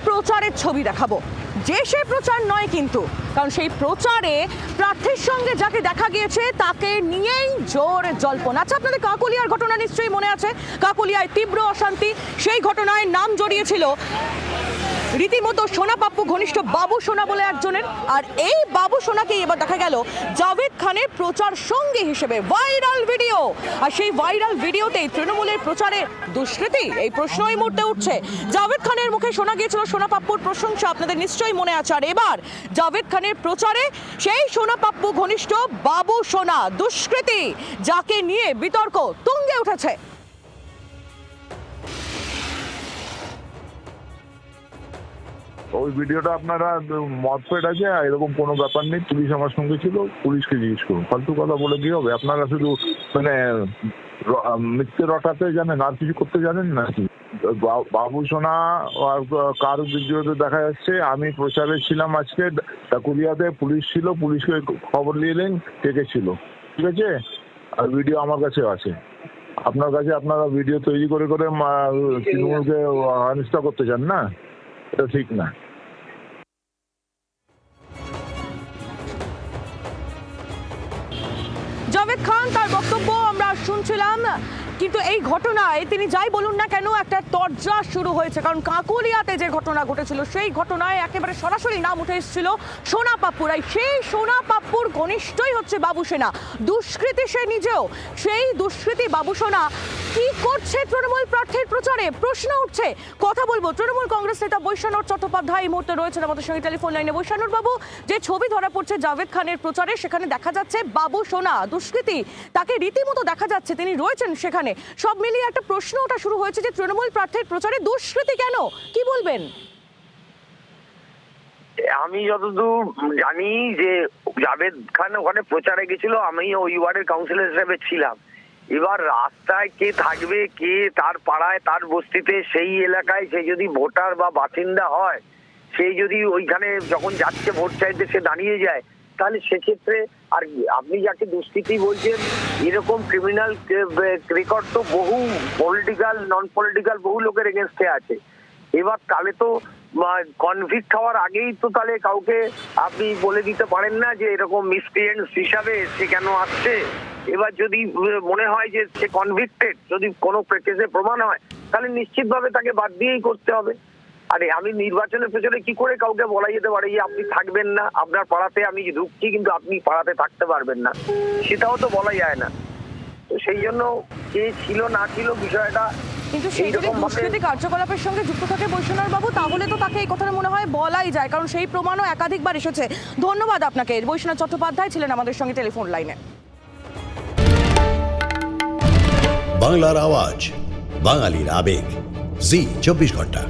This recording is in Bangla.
প্রচারের ছবি দেখাবো, যে সে প্রচার নয় কিন্তু, কারণ সেই প্রচারে প্রার্থীর সঙ্গে যাকে দেখা গিয়েছে তাকে নিয়েই জোর জল্পনা। আচ্ছা, আপনাদের কাকলিয়ার ঘটনা নিশ্চয়ই মনে আছে। কাকলিয়ায় তীব্র অশান্তি, সেই ঘটনায় নাম জড়িয়েছিল রীতিমতো সোনা পাপ্পু ঘনিষ্ঠ বাবু সোনা বলে একজনের। আর এই বাবু সোনাকে এবার দেখা গেল জাভেদ খানের প্রচার সঙ্গী হিসেবে। ভাইরাল ভিডিও, আর সেই ভাইরাল ভিডিওতেই তৃণমূলের প্রচারে দুষ্কৃতি, এই প্রশ্ন এই মুহূর্তে উঠছে। জাভেদ খানের মুখে শোনা গিয়েছিল সোনা পাপ্পুর প্রশংসা, আপনাদের নিশ্চয়ই মনে আছে। আর এবার জাভেদ খানের প্রচারে সেই সোনা পাপ্পু ঘনিষ্ঠ বাবু সোনা দুষ্কৃতি, যাকে নিয়ে বিতর্ক তুঙ্গে উঠেছে। ওই ভিডিওটা আপনারা মত পেট আছে, এরকম কোনো ব্যাপার নেই, পুলিশ আমার সঙ্গে ছিল, পুলিশকে জিজ্ঞেস করুন। ফালতু কথা বলে কি হবে? আপনারা শুধু মানে মিথ্যে রটাতে জানেন, আর কিছু করতে জানেন নাকি? বাবু সোনা আর কার ভিডিওতে দেখা যাচ্ছে আমি প্রচারে ছিলাম আজকে কাকুলিয়াতে, পুলিশ ছিল, পুলিশকে খবর নিয়ে এলেন কে ছিল, ঠিক আছে? আর ভিডিও আমার কাছে আছে। আপনার কাছে আপনারা ভিডিও তৈরি করে করে তৃণমূলকে অনিষ্ট করতে চান না, এটা ঠিক না। জাভেদ খান তার বক্তব্য আমরা শুনছিলাম, কিন্তু এই ঘটনায় তিনি যাই বলুন না কেন একটা তরজা শুরু হয়েছে। কারণ কাকলিয়াতে যে ঘটনা ঘটেছিল সেই ঘটনায় একেবারে সরাসরি নাম উঠে এসেছিল সোনা পাপ্পুর। সেই সোনা পাপ্পুর ঘনিষ্ঠই হচ্ছে বাবু সোনা, দুষ্কৃতী সে নিজেও। সেই দুষ্কৃতী বাবু সোনা কি করছে তৃণমূল প্রার্থীর প্রচারে, প্রশ্ন উঠছে। কথা বলবো তৃণমূল কংগ্রেস নেতা বৈষ্ণব চট্টোপাধ্যায় এই মুহূর্তে রয়েছেন আমাদের সঙ্গে টেলিফোন লাইনে। বৈষ্ণব বাবু, যে ছবি ধরা পড়ছে জাভেদ খানের প্রচারে, সেখানে দেখা যাচ্ছে বাবু সোনা দুষ্কৃতী, তাকে রীতিমতো দেখা যাচ্ছে তিনি রয়েছেন সেখানে। সব মিলিয়ে একটা প্রশ্ন ওঠা শুরু হয়েছে যে তৃণমূল প্রার্থীর প্রচারে দুষ্কৃতী কেন, কি বলবেন? আমি যতদূর জানি যে জাভেদ খান ওখানে প্রচারে গেছিল, আমি ওই ওয়ার্ডের কাউন্সিলর হিসেবে ছিলাম। এবার রাস্তায় কে থাকবে, কে তার পাড়ায় তার বস্তিতে সেই এলাকায় সে যদি ভোটার বা বাসিন্দা হয়, সেই যদি ওইখানে যখন যাচ্ছে ভোট চাইতে সে দাঁড়িয়ে যায়, তাহলে সেক্ষেত্রে আর আপনি যাকে দুষ্কৃতী বলছেন, এরকম ক্রিমিনাল রেকর্ড তো বহু পলিটিক্যাল নন পলিটিক্যাল বহু লোকের এগেনস্টে আছে। এবার তাহলে তো কনভিক্ট হওয়ার আগেই তো তাহলে কাউকে আপনি বলে দিতে পারেন না যে এরকম মিসক্রিয়েন্টস হিসাবে সে কেন আসছে। এবার যদি মনে হয় যে সে কনভিক্টেড, যদি কোনো কেসে প্রমাণ হয়, তাহলে নিশ্চিতভাবে তাকে বাদ দিয়েই করতে হবে। আরে আমি নির্বাচনের পেছনে কি করে কাউকে বলা যেতে পারে যে আপনি থাকবেন না, আপনার পাড়াতে আমি ঢুকছি কিন্তু আপনি পাড়াতে থাকতে পারবেন না, সেটাও তো বলা যায় না। তো সেই জন্য কে ছিল না ছিল বিষয়টা, কিন্তু সেই যদি দুষ্কৃতী কার্যকলাপের সঙ্গে যুক্ত থাকে বৈষ্ণব বাবু, তাহলে তো তাকে এই কথাটা মনে হয় বলাই যায়, কারণ সেই প্রমাণও একাধিকবার এসেছে। ধন্যবাদ আপনাকে। বৈষ্ণব চট্টোপাধ্যায় ছিলেন আমাদের সঙ্গে টেলিফোন লাইনে। বাংলার আওয়াজ, বাঙালির আবেগ, জি 24 ঘন্টা।